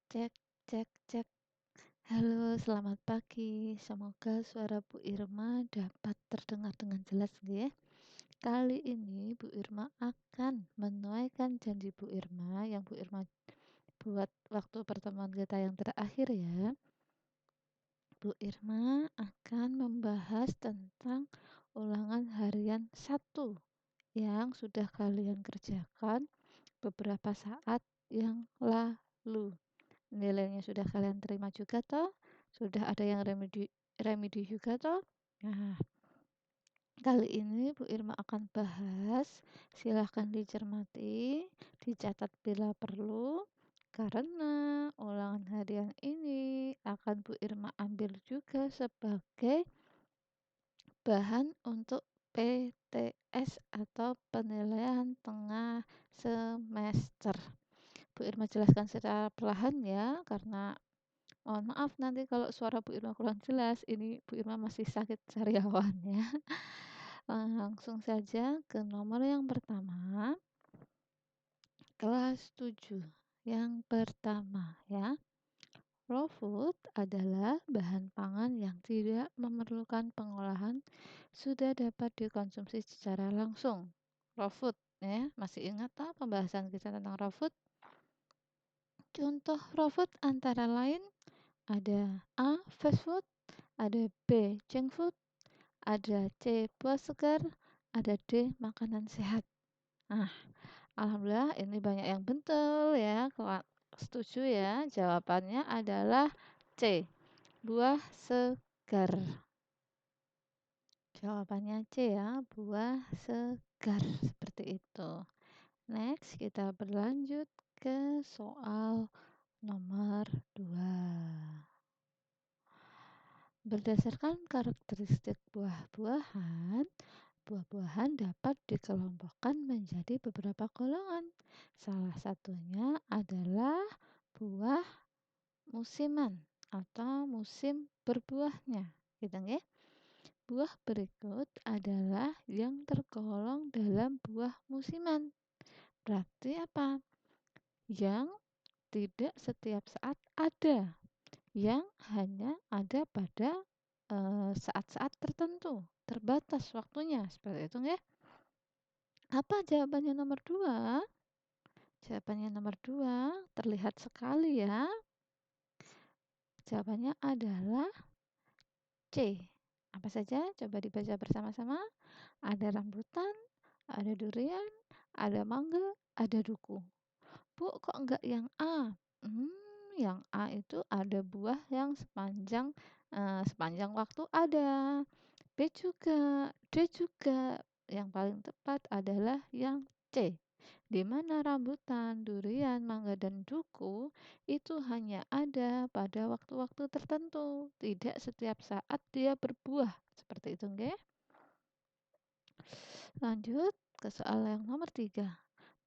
Cek cek cek. Halo, selamat pagi. Semoga suara Bu Irma dapat terdengar dengan jelas nggih. Kali ini Bu Irma akan menuaikan janji Bu Irma yang Bu Irma buat waktu pertemuan kita yang terakhir ya. Bu Irma akan membahas tentang ulangan harian 1 yang sudah kalian kerjakan beberapa saat yang lalu. Nilainya sudah kalian terima juga toh? Sudah ada yang remedi remedi juga toh? Nah, kali ini Bu Irma akan bahas, silahkan dicermati, dicatat bila perlu, karena ulangan harian ini akan Bu Irma ambil juga sebagai bahan untuk PTS atau penilaian tengah semester. Bu Irma jelaskan secara perlahan ya, karena mohon maaf nanti kalau suara Bu Irma kurang jelas, ini Bu Irma masih sakit sariawan ya. Langsung saja ke nomor yang pertama, kelas 7. Yang pertama ya, raw food adalah bahan pangan yang tidak memerlukan pengolahan, sudah dapat dikonsumsi secara langsung. Raw food ya, masih ingat tak pembahasan kita tentang raw food? Contoh raw food antara lain ada A. Fast food, ada B. Junk food, ada C. Buah segar, ada D. Makanan sehat. Nah, alhamdulillah ini banyak yang betul ya. Setuju ya. Jawabannya adalah C. Buah segar. Jawabannya C ya. Buah segar. Seperti itu. Next, kita berlanjut ke soal nomor 2. Berdasarkan karakteristik buah-buahan, buah-buahan dapat dikelompokkan menjadi beberapa golongan. Salah satunya adalah buah musiman atau musim berbuahnya. Gitu ya. Buah berikut adalah yang tergolong dalam buah musiman. Berarti apa? Yang tidak setiap saat ada, yang hanya ada pada saat-saat tertentu, terbatas waktunya, seperti itu ya. Apa jawabannya nomor 2? Jawabannya nomor 2 terlihat sekali ya. Jawabannya adalah C. Apa saja? Coba dibaca bersama-sama. Ada rambutan, ada durian, ada mangga, ada duku. Bu, kok enggak yang A? Yang A itu ada buah yang sepanjang waktu ada. B juga, D juga. Yang paling tepat adalah yang C, di mana rambutan, durian, mangga, dan duku itu hanya ada pada waktu-waktu tertentu, tidak setiap saat dia berbuah. Seperti itu, nggih? Lanjut ke soal yang nomor 3.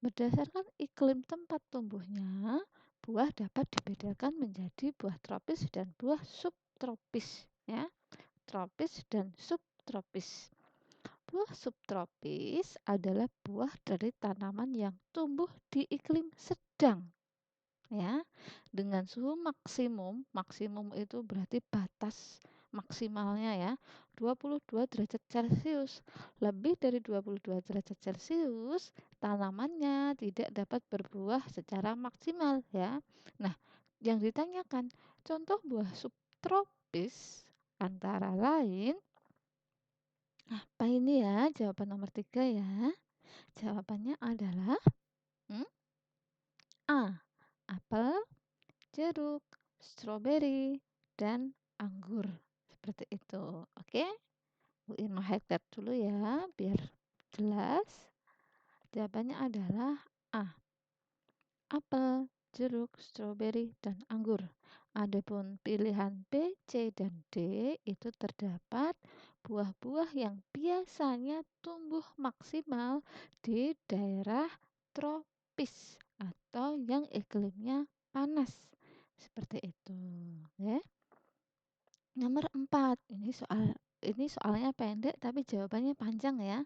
Berdasarkan iklim tempat tumbuhnya, buah dapat dibedakan menjadi buah tropis dan buah subtropis, ya. Tropis dan subtropis. Buah subtropis adalah buah dari tanaman yang tumbuh di iklim sedang, ya, dengan suhu maksimum itu berarti batas maksimalnya ya, 22 derajat Celcius. Lebih dari 22 derajat Celcius, tanamannya tidak dapat berbuah secara maksimal ya. Nah, yang ditanyakan contoh buah subtropis antara lain apa ini ya? Jawaban nomor 3 ya. Jawabannya adalah hmm, A. Apel, jeruk, stroberi, dan anggur. Seperti itu. Oke? Bu Irma highlight dulu ya, biar jelas. Jawabannya adalah A. Apel, jeruk, stroberi, dan anggur. Adapun pilihan B, C, dan D itu terdapat buah-buah yang biasanya tumbuh maksimal di daerah tropis atau yang iklimnya panas. Seperti itu, ya. Nomor 4, ini soalnya pendek tapi jawabannya panjang ya.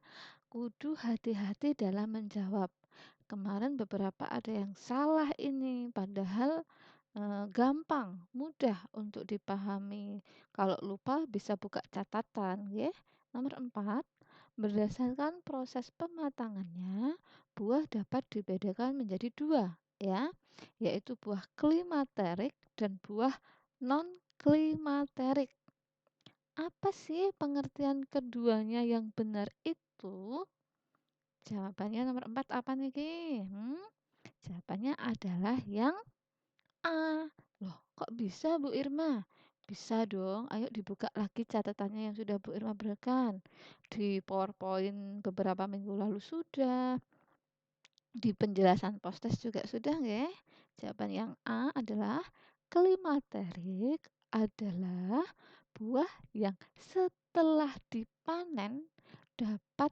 Kudu hati-hati dalam menjawab. Kemarin beberapa ada yang salah ini, padahal gampang, mudah untuk dipahami. Kalau lupa bisa buka catatan nggih. Nomor 4, berdasarkan proses pematangannya, buah dapat dibedakan menjadi 2 ya, yaitu buah klimaterik dan buah non-klimaterik. Apa sih pengertian keduanya yang benar itu? Jawabannya nomor 4 apa nih, Jawabannya adalah yang A. Loh, kok bisa Bu Irma? Bisa dong, ayo dibuka lagi catatannya yang sudah Bu Irma berikan. Di PowerPoint beberapa minggu lalu sudah, di penjelasan postes juga sudah nggih. Jawaban yang A adalah klimaterik adalah buah yang setelah dipanen dapat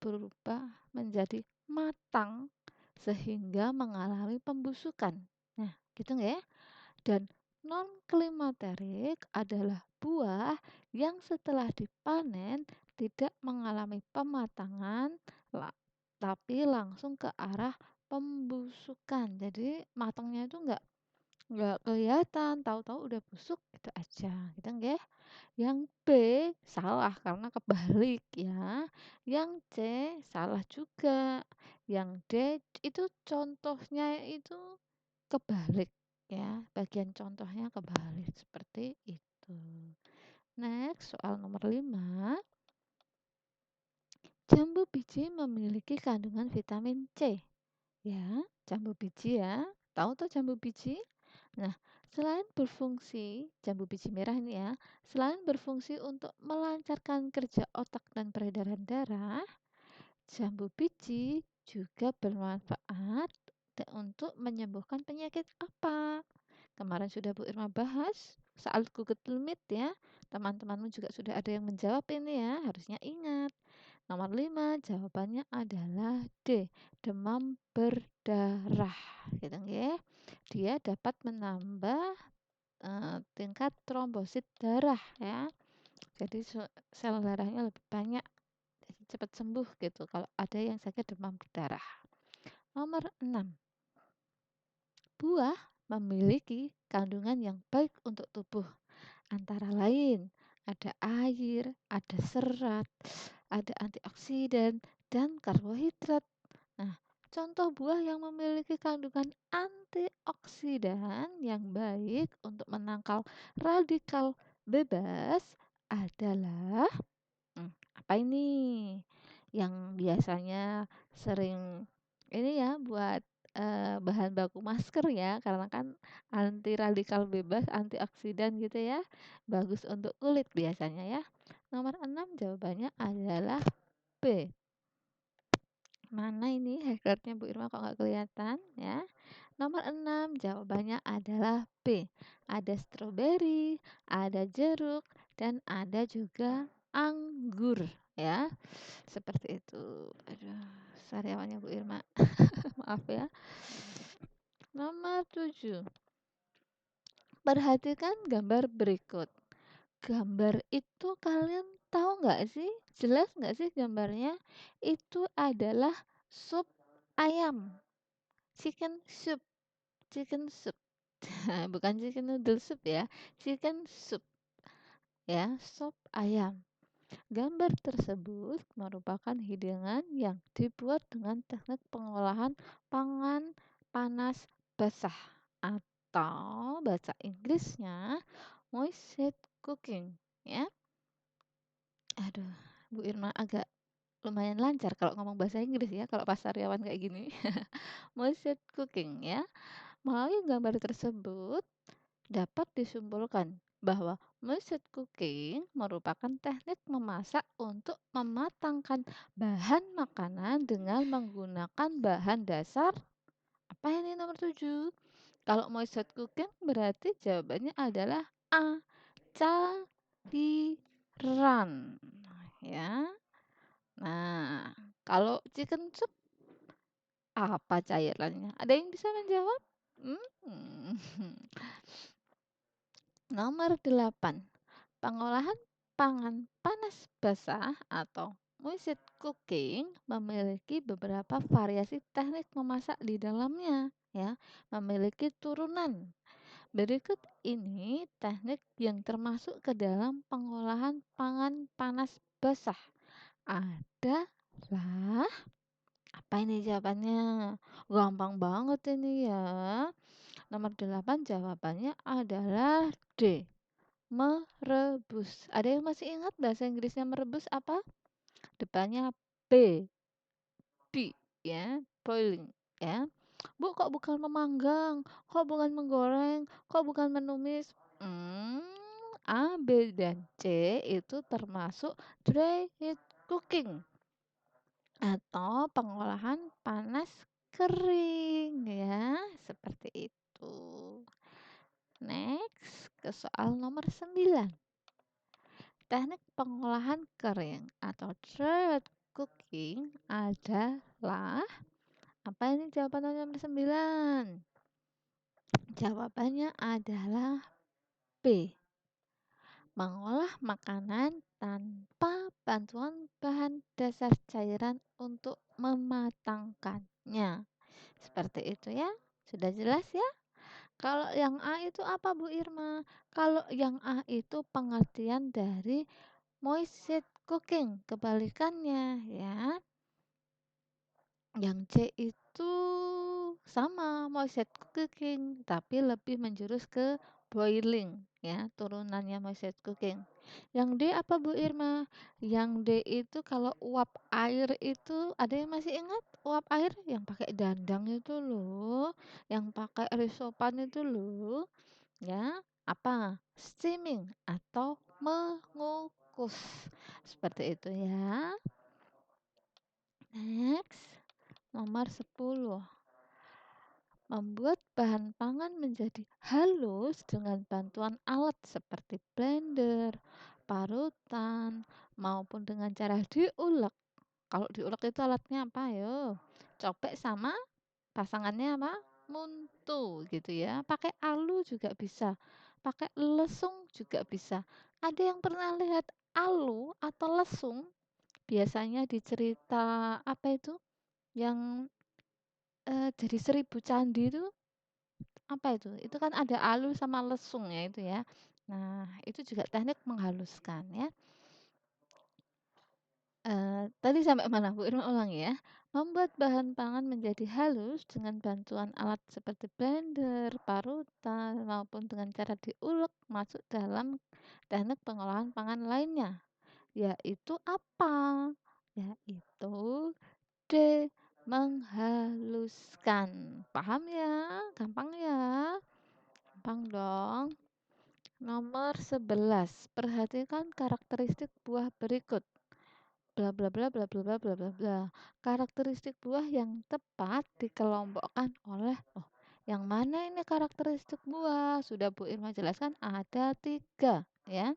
berubah menjadi matang sehingga mengalami pembusukan. Nah, gitu nggih ya? Dan non-klimaterik adalah buah yang setelah dipanen tidak mengalami pematangan, tapi langsung ke arah pembusukan. Jadi matangnya itu nggak kelihatan, tahu-tahu udah busuk gitu aja, gitu nggih. Yang B salah karena kebalik ya. Yang C salah juga. Yang D itu contohnya itu kebalik ya. Bagian contohnya kebalik seperti itu. Next, soal nomor 5. Jambu biji memiliki kandungan vitamin C. Ya, jambu biji ya. Tahu tuh jambu biji? Nah, selain berfungsi, jambu biji merah ini ya, selain berfungsi untuk melancarkan kerja otak dan peredaran darah, jambu biji juga bermanfaat untuk menyembuhkan penyakit apa? Kemarin sudah Bu Irma bahas saat Google Meet ya. Teman-temanmu juga sudah ada yang menjawab ini ya, harusnya ingat. Nomor 5 jawabannya adalah D, demam berdarah. Gitu nggih. Dia dapat menambah tingkat trombosit darah ya. Jadi sel darahnya lebih banyak, jadi cepat sembuh gitu kalau ada yang sakit demam berdarah. Nomor 6, buah memiliki kandungan yang baik untuk tubuh. Antara lain, ada air, ada serat, ada antioksidan, dan karbohidrat. Nah, contoh buah yang memiliki kandungan antioksidan yang baik untuk menangkal radikal bebas adalah apa ini? Yang biasanya sering ini ya buat bahan baku masker ya, karena kan anti radikal bebas, antioksidan gitu ya. Bagus untuk kulit biasanya ya. Nomor 6 jawabannya adalah B. Mana ini hackernya Bu Irma kok nggak kelihatan ya? Nomor 6 jawabannya adalah B. Ada stroberi, ada jeruk, dan ada juga anggur ya. Seperti itu. Aduh, sariawannya Bu Irma. Maaf ya. Nomor 7. Perhatikan gambar berikut. Gambar itu kalian tahu nggak sih? Jelas nggak sih gambarnya? Itu adalah sup ayam. Chicken soup. Chicken soup. Bukan chicken noodle soup ya. Chicken soup. Ya, sup ayam. Gambar tersebut merupakan hidangan yang dibuat dengan teknik pengolahan pangan panas basah atau bahasa Inggrisnya moist cooking ya. Aduh, Bu Irma agak lumayan lancar kalau ngomong bahasa Inggris ya kalau pas sariawan kayak gini. Moist cooking ya. Melalui gambar tersebut dapat disimpulkan bahwa mesin cooking merupakan teknik memasak untuk mematangkan bahan makanan dengan menggunakan bahan dasar apa ini nomor 7? Kalau moisture cooking berarti jawabannya adalah A. Cairan. Ya. Nah, kalau chicken soup apa cairannya? Ada yang bisa menjawab? Hmm. Nomor 8. Pengolahan pangan panas basah atau moist cooking memiliki beberapa variasi teknik memasak di dalamnya ya, memiliki turunan. Berikut ini teknik yang termasuk ke dalam pengolahan pangan panas basah. Adalah apa ini jawabannya? Gampang banget ini ya. Nomor 8 jawabannya adalah D. Merebus. Ada yang masih ingat bahasa Inggrisnya merebus apa? Depannya B. B ya, boiling ya. Bu, kok bukan memanggang? Kok bukan menggoreng? Kok bukan menumis? Hmm, A, B, dan C itu termasuk dry heat cooking atau pengolahan panas kering ya, seperti itu. Next, ke soal nomor 9. Teknik pengolahan kering atau dry cooking adalah apa ini jawaban nomor 9? Jawabannya adalah B. Mengolah makanan tanpa bantuan bahan dasar cairan untuk mematangkannya. Seperti itu ya. Sudah jelas ya? Kalau yang A itu apa Bu Irma? Kalau yang A itu pengertian dari moist cooking, kebalikannya ya. Yang C itu sama moist cooking, tapi lebih menjurus ke boiling ya, turunannya moist cooking. Yang D apa Bu Irma? Yang D itu kalau uap air itu ada yang masih ingat uap air yang pakai dandang itu loh, yang pakai risopan itu loh, ya. Apa? Steaming atau mengukus. Seperti itu ya. Next, nomor 10. Membuat bahan pangan menjadi halus dengan bantuan alat seperti blender, parutan, maupun dengan cara diulek. Kalau diulek itu alatnya apa yo? Copek sama pasangannya apa? Muntu gitu ya. Pakai alu juga bisa. Pakai lesung juga bisa. Ada yang pernah lihat alu atau lesung? Biasanya di cerita apa itu? Yang jadi 1000 candi itu apa itu? Itu kan ada alu sama lesung ya itu ya. Nah, itu juga teknik menghaluskan ya. Tadi sampai mana Bu Irma ulangi ya. Membuat bahan pangan menjadi halus dengan bantuan alat seperti blender, parutan, maupun dengan cara diulek masuk dalam teknik pengolahan pangan lainnya. Yaitu apa? Yaitu D. Menghaluskan. Paham ya? Gampang ya? Gampang dong. Nomor 11. Perhatikan karakteristik buah berikut. Bla bla bla bla bla bla bla bla bla. Karakteristik buah yang tepat dikelompokkan oleh yang mana ini karakteristik buah? Sudah Bu Irma jelaskan ada 3 ya.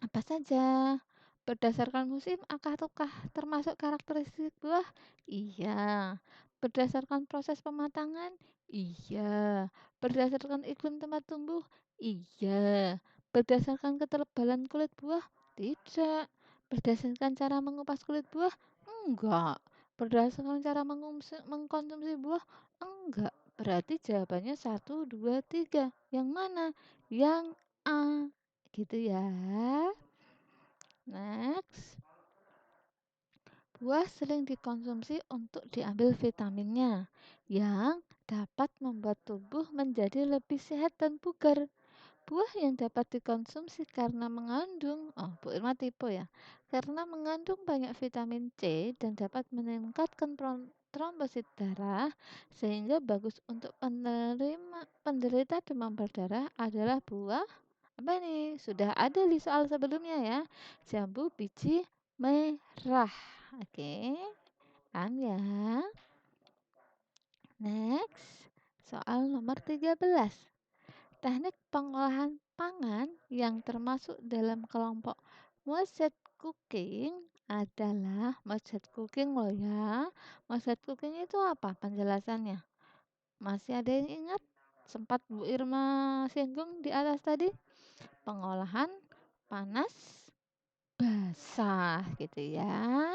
Apa saja? Berdasarkan musim, akankah termasuk karakteristik buah? Iya. Berdasarkan proses pematangan? Iya. Berdasarkan iklim tempat tumbuh? Iya. Berdasarkan ketebalan kulit buah? Tidak. Berdasarkan cara mengupas kulit buah? Enggak. Berdasarkan cara mengkonsumsi buah? Enggak. Berarti jawabannya 1, 2, 3. Yang mana? Yang A. Gitu ya. Next. Buah sering dikonsumsi untuk diambil vitaminnya yang dapat membuat tubuh menjadi lebih sehat dan bugar. Buah yang dapat dikonsumsi karena mengandung, Bu Irma tipe ya, karena mengandung banyak vitamin C dan dapat meningkatkan trombosit darah sehingga bagus untuk penderita demam berdarah adalah buah apa nih? Sudah ada di soal sebelumnya ya. Jambu biji merah. Oke, paham ya? Next, soal nomor 13. Teknik pengolahan pangan yang termasuk dalam kelompok moisture cooking adalah moisture cooking loh ya. Moisture cooking itu apa penjelasannya? Masih ada yang ingat? Sempat Bu Irma singgung di atas tadi. Pengolahan panas basah gitu ya.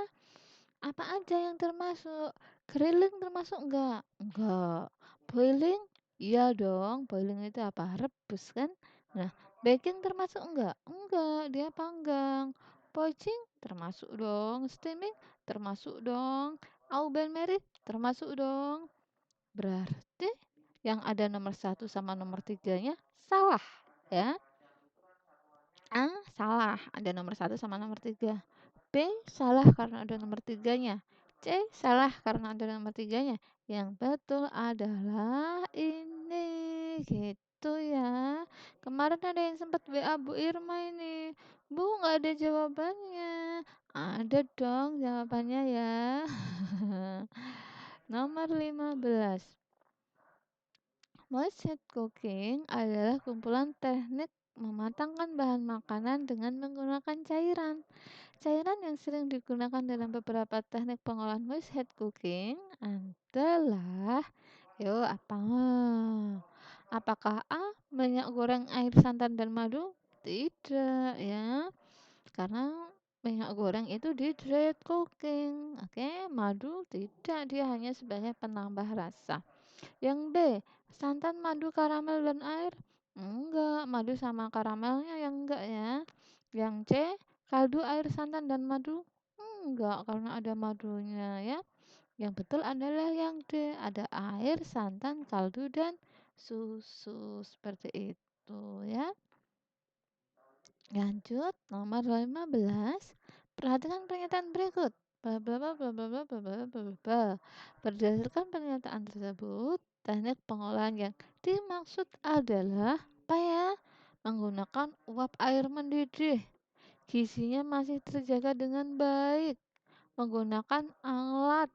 Apa aja yang termasuk? Grilling termasuk enggak? Enggak. Boiling? Iya dong, boiling itu apa? Rebus kan? Nah, baking termasuk enggak? Enggak, dia panggang. Poaching termasuk dong, steaming termasuk dong, au bain marie termasuk dong. Berarti yang ada nomor satu sama nomor tiganya salah, ya. A salah, ada nomor satu sama nomor tiga. B salah karena ada nomor tiganya. C salah karena ada nomor tiganya. Yang betul adalah ini, gitu ya. Kemarin ada yang sempat WA Bu Irma ini. Bu, nggak ada jawabannya. Ada dong jawabannya ya. Nomor 15. Moist cooking adalah kumpulan teknik mematangkan bahan makanan dengan menggunakan cairan. Cairan yang sering digunakan dalam beberapa teknik pengolahan moist cooking adalah, yuk apa? Apakah A. Minyak goreng, air santan dan madu? Tidak ya, karena minyak goreng itu di dry cooking. Oke, madu tidak, dia hanya sebagai penambah rasa. Yang B, santan, madu, karamel, dan air? Enggak, madu sama karamelnya yang enggak ya. Yang C, kaldu, air, santan, dan madu? Enggak, karena ada madunya ya. Yang betul adalah yang D, ada air, santan, kaldu, dan susu. Seperti itu ya. Lanjut, nomor 15. Perhatikan pernyataan berikut. Bla bla bla bla bla bla bla bla bla bla. Berdasarkan pernyataan tersebut, teknik pengolahan yang dimaksud adalah apa ya? Menggunakan uap air mendidih. Gizinya masih terjaga dengan baik. Menggunakan alat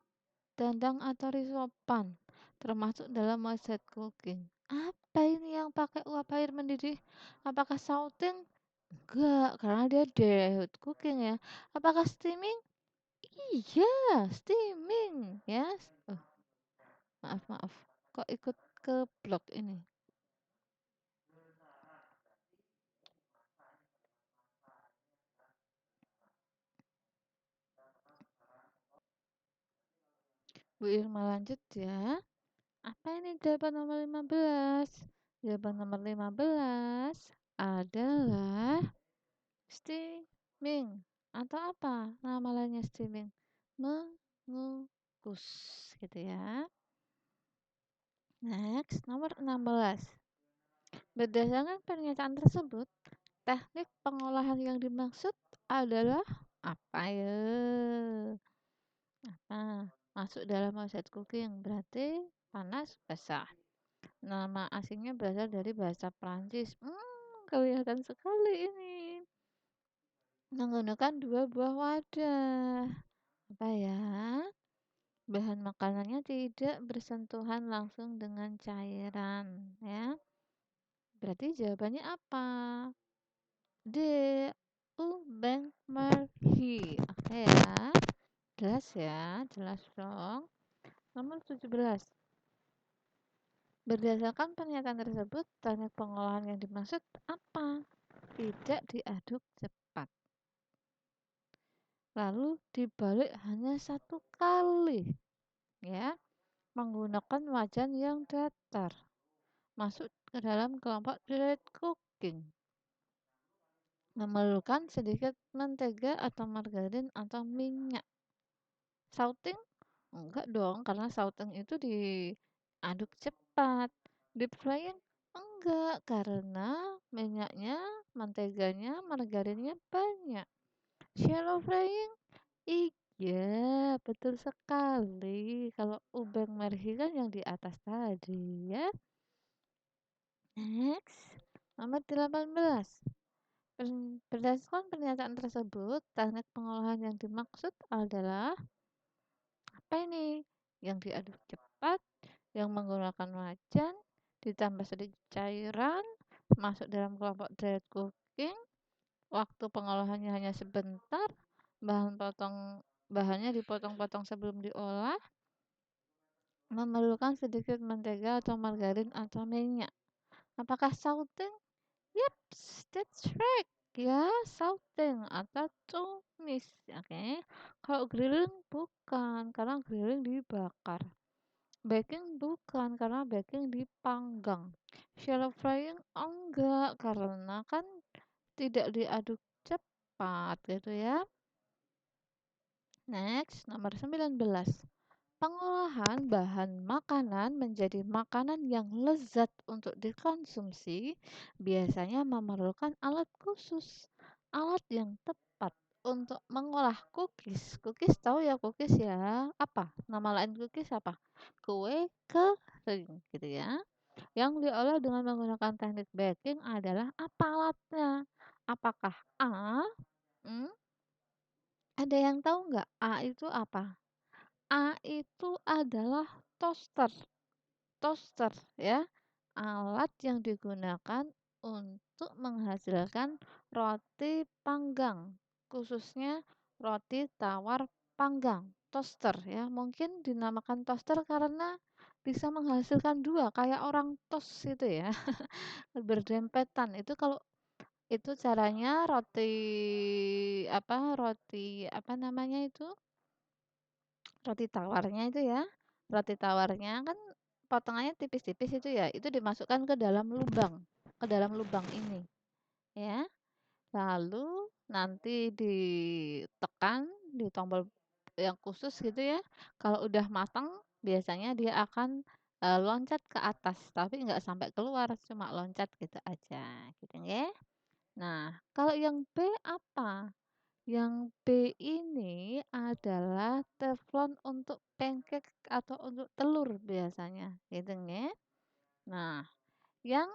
dandang atau risopan, termasuk dalam moisture cooking. Apa ini yang pakai uap air mendidih? Apakah sauting? Enggak, karena dia dehydrated cooking ya. Apakah steaming? Iya, steaming ya. Oh, maaf maaf. Kok ikut ke blog ini? Bu Irma lanjut ya. Apa ini jawaban nomor 15? Jawaban nomor 15 adalah steaming. Atau apa nama lainnya steaming? Mengukus gitu ya. Next, nomor 16. Berdasarkan pernyataan tersebut, teknik pengolahan yang dimaksud adalah apa ya? Apa? Masuk dalam proses cooking berarti panas basah. Nama asingnya berasal dari bahasa Prancis. Kelihatan sekali ini. Menggunakan dua buah wadah. Apa ya? Bahan makanannya tidak bersentuhan langsung dengan cairan, ya. Berarti jawabannya apa? D. Ubeng Marhi. Oke ya. Jelas ya, jelas dong. Nomor 17. Berdasarkan pernyataan tersebut, teknik pengolahan yang dimaksud apa? Tidak diaduk cepat. Lalu dibalik hanya satu kali, ya. Menggunakan wajan yang datar. Masuk ke dalam kelompok direct cooking. Memerlukan sedikit mentega atau margarin atau minyak. Sauting? Enggak dong, karena sauting itu diaduk cepat. Deep frying? Enggak, karena minyaknya, menteganya, margarinnya banyak. Shallow frying? Iya, betul sekali. Kalau ubeng merhi kan yang di atas tadi ya. Next, nomor 18. Berdasarkan pernyataan tersebut, teknik pengolahan yang dimaksud adalah apa ini? Yang diaduk cepat, yang menggunakan wajan, ditambah sedikit cairan, masuk dalam kelompok dry cooking, waktu pengolahannya hanya sebentar, bahannya dipotong-potong sebelum diolah, memerlukan sedikit mentega atau margarin atau minyak. Apakah sauting? Yep, that's right. Ya, sauting atau tumis. Oke. Kalau grilling bukan, karena grilling dibakar. Baking bukan, karena baking dipanggang. Shallow frying enggak, karena kan tidak diaduk cepat gitu ya. Next, nomor 19. Pengolahan bahan makanan menjadi makanan yang lezat untuk dikonsumsi biasanya memerlukan alat khusus, alat yang tepat untuk mengolah cookies. Cookies tahu ya cookies ya? Apa? Nama lain cookies apa? Kue kering gitu ya. Yang diolah dengan menggunakan teknik baking adalah apa alatnya? Apakah A? Hmm, ada yang tahu nggak? A itu apa? A itu adalah toaster. Toaster ya, alat yang digunakan untuk menghasilkan roti panggang, khususnya roti tawar panggang. Toaster ya, mungkin dinamakan toaster karena bisa menghasilkan dua kayak orang toast itu ya, berdempetan. Itu kalau itu caranya roti apa namanya itu? Roti tawarnya itu ya, roti tawarnya kan potongannya tipis-tipis itu ya, itu dimasukkan ke dalam lubang ini ya. Lalu nanti ditekan di tombol yang khusus gitu ya. Kalau udah matang biasanya dia akan loncat ke atas, tapi nggak sampai keluar, cuma loncat gitu aja, gitu ya. Nah, kalau yang B apa? Yang B ini adalah teflon untuk pancake atau untuk telur biasanya, gitu ya. Nah, yang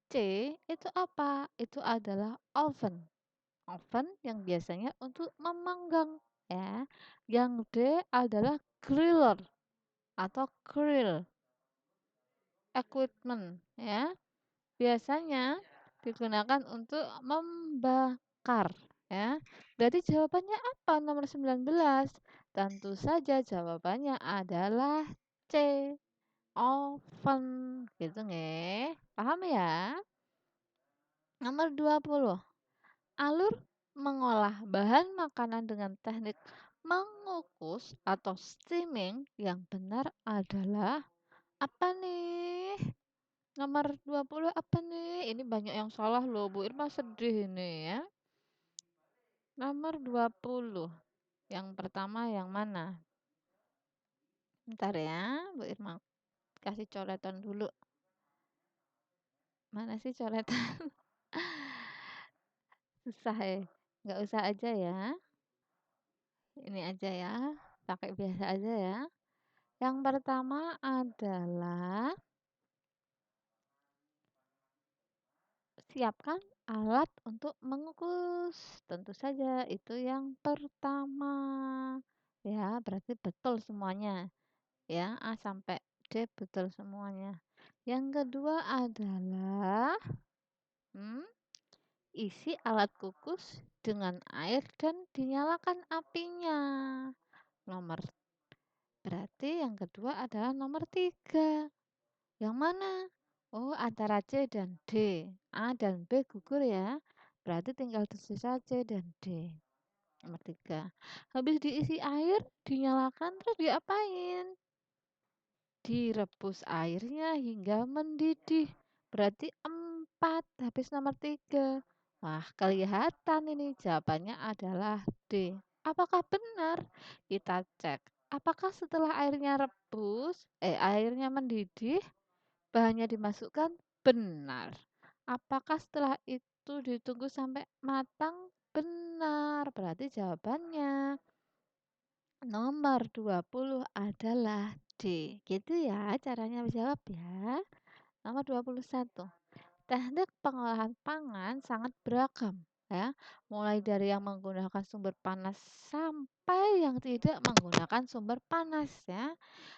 C itu apa? Itu adalah oven. Oven yang biasanya untuk memanggang ya. Yang D adalah griller atau grill equipment ya. Biasanya digunakan untuk membakar ya. Berarti jawabannya apa nomor 19? Tentu saja jawabannya adalah C, oven gitu nggih. Paham ya? Nomor 20. Alur mengolah bahan makanan dengan teknik mengukus atau steaming yang benar adalah apa nih? Nomor 20 apa nih? Ini banyak yang salah loh, Bu Irma sedih ini ya. Nomor 20. Yang pertama yang mana? Bentar ya, Bu Irma kasih coretan dulu. Mana sih coretan? Susah ya. Nggak usah aja ya. Ini aja ya. Pakai biasa aja ya. Yang pertama adalah siapkan alat untuk mengukus. Tentu saja itu yang pertama. Ya, berarti betul semuanya. Ya, A sampai D betul semuanya. Yang kedua adalah hmm, isi alat kukus dengan air dan dinyalakan apinya. Nomor berarti yang kedua adalah nomor 3. Yang mana? Oh, antara C dan D. A dan B gugur ya. Berarti tinggal tersisa C dan D. Nomor 3. Habis diisi air, dinyalakan terus diapain? Direbus airnya hingga mendidih. Berarti 4. Habis nomor 3. Wah, kelihatan ini jawabannya adalah D. Apakah benar? Kita cek. Apakah setelah airnya mendidih, bahannya dimasukkan? Benar. Apakah setelah itu ditunggu sampai matang? Benar. Berarti jawabannya nomor 20 adalah D. Gitu ya caranya menjawab ya. Nomor 21. Teknik pengolahan pangan sangat beragam ya, mulai dari yang menggunakan sumber panas sampai yang tidak menggunakan sumber panas ya.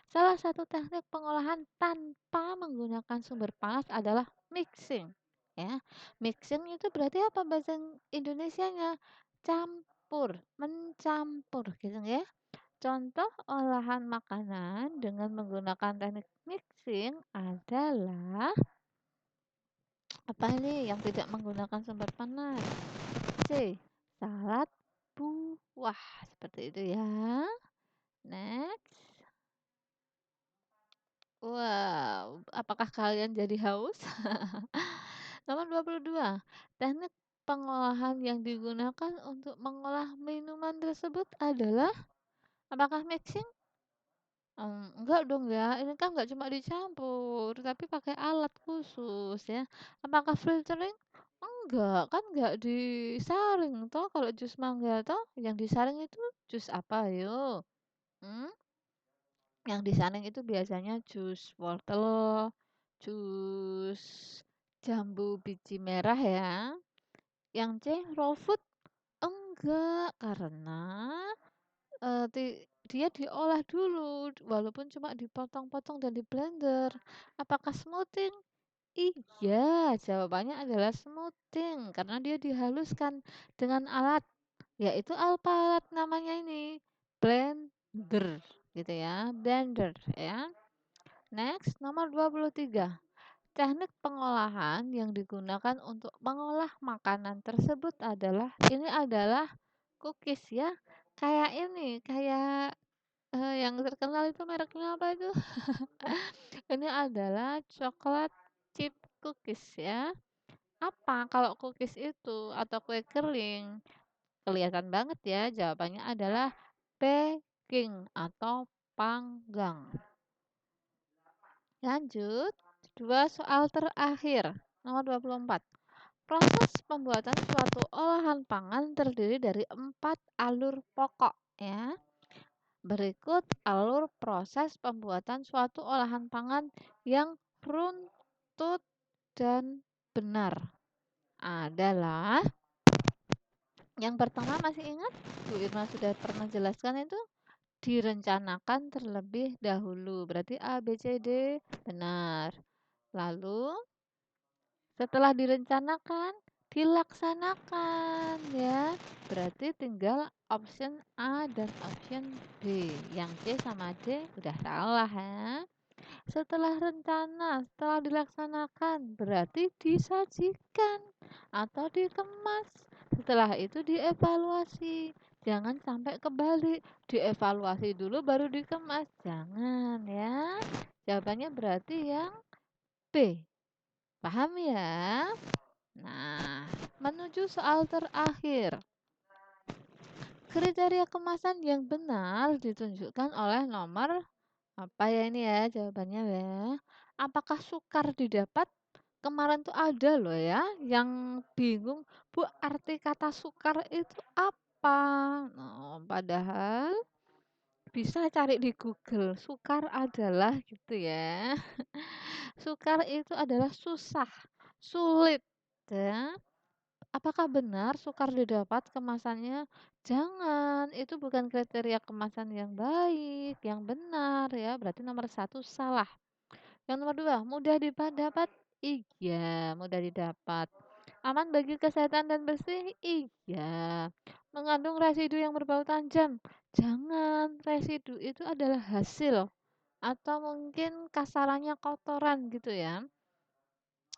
Salah satu teknik pengolahan tanpa menggunakan sumber panas adalah mixing ya. Mixing itu berarti apa bahasa Indonesianya? Campur, mencampur gitu ya. Contoh olahan makanan dengan menggunakan teknik mixing adalah apa ini yang tidak menggunakan sumber panas? C. Salad buah. Seperti itu ya. Next. Wow, apakah kalian jadi haus? Nomor 22, teknik pengolahan yang digunakan untuk mengolah minuman tersebut adalah apakah mixing? Enggak dong ya, ini kan nggak cuma dicampur, tapi pakai alat khusus ya. Apakah filtering? Enggak, kan nggak disaring toh kalau jus mangga toh, yang disaring itu jus apa ayo? Hmm? Yang disaring itu biasanya jus wortel, jus jambu biji merah ya. Yang C, raw food? Enggak, karena dia diolah dulu, walaupun cuma dipotong-potong dan di-blender. Apakah smoothing? Iya, jawabannya adalah smoothing, karena dia dihaluskan dengan alat, yaitu apa alat namanya ini? Blender, gitu ya, blender ya. Next, nomor 23. Teknik pengolahan yang digunakan untuk mengolah makanan tersebut adalah cookies ya. Kayak ini, kayak yang terkenal itu mereknya apa itu? Ini adalah coklat chip cookies ya. Apa kalau cookies itu atau kue kering? Kelihatan banget ya, jawabannya adalah baking atau panggang. Lanjut, dua soal terakhir. Nomor 24. Proses pembuatan suatu olahan pangan terdiri dari 4 alur pokok ya. Berikut alur proses pembuatan suatu olahan pangan yang runtut dan benar adalah yang pertama, masih ingat Bu Irma sudah pernah jelaskan itu direncanakan terlebih dahulu. Berarti A, B, C, D benar. Lalu setelah direncanakan, dilaksanakan ya. Berarti tinggal option A dan option B. Yang C sama D udah salah ya. Setelah dilaksanakan, berarti disajikan atau dikemas. Setelah itu dievaluasi. Jangan sampai kebalik, dievaluasi dulu baru dikemas. Jangan ya. Jawabannya berarti yang B. Paham ya? Nah, menuju soal terakhir. Kriteria kemasan yang benar ditunjukkan oleh nomor apa ya ini ya jawabannya ya. Apakah sukar didapat? Kemarin tuh ada loh ya yang bingung, Bu, arti kata sukar itu apa? Nah, padahal bisa cari di Google. Sukar adalah gitu ya. Sukar itu adalah susah, sulit ya. Apakah benar sukar didapat kemasannya? Jangan, itu bukan kriteria kemasan yang baik, yang benar ya. Berarti nomor satu salah. Yang nomor dua, mudah didapat? Iya, mudah didapat. Aman bagi kesehatan dan bersih? Iya. Mengandung residu yang berbau tajam? Jangan, residu itu adalah hasil atau mungkin kasarannya kotoran gitu ya.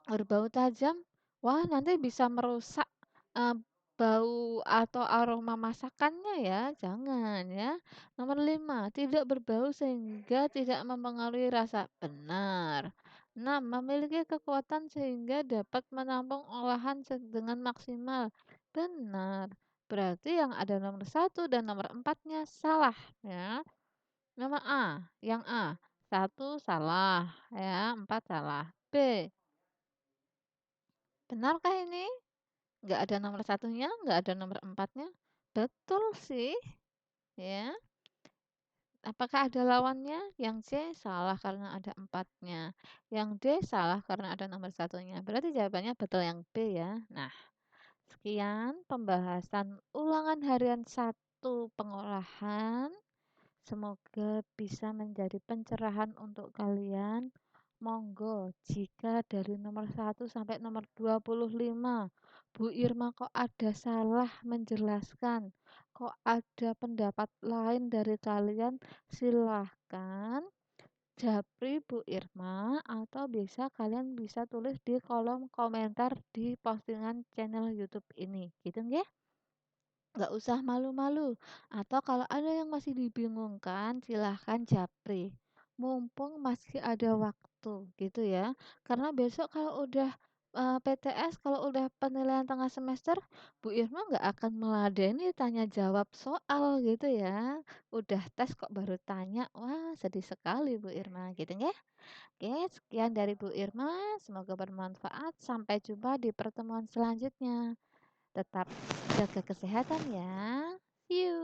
Berbau tajam, wah nanti bisa merusak, eee, bau atau aroma masakannya ya, jangan ya. Nomor 5, tidak berbau sehingga tidak mempengaruhi rasa, benar. 6, memiliki kekuatan sehingga dapat menampung olahan dengan maksimal, benar. Berarti yang ada nomor satu dan nomor empatnya salah ya. Nomor A, yang A, satu salah ya, 4 salah. B, benarkah ini? Nggak ada nomor satunya, nggak ada nomor empatnya? Betul sih, ya. Apakah ada lawannya? Yang C salah karena ada empatnya. Yang D salah karena ada nomor satunya. Berarti jawabannya betul yang B ya. Nah, sekian pembahasan ulangan harian 1 pengolahan. Semoga bisa menjadi pencerahan untuk kalian. Monggo, jika dari nomor 1 sampai nomor 25, Bu Irma kok ada salah menjelaskan, kok ada pendapat lain dari kalian, silahkan japri Bu Irma atau kalian bisa tulis di kolom komentar di postingan channel YouTube ini. Gitu ya? Nggak usah malu-malu. Atau kalau ada yang masih dibingungkan, silahkan japri. mumpung masih ada waktu gitu ya. Karena besok kalau udah, PTS, kalau udah penilaian tengah semester, Bu Irma nggak akan meladeni tanya jawab soal gitu ya. Udah tes kok baru tanya, wah sedih sekali Bu Irma gitu ya. Oke, sekian dari Bu Irma, semoga bermanfaat. Sampai jumpa di pertemuan selanjutnya. Tetap jaga kesehatan ya. See you.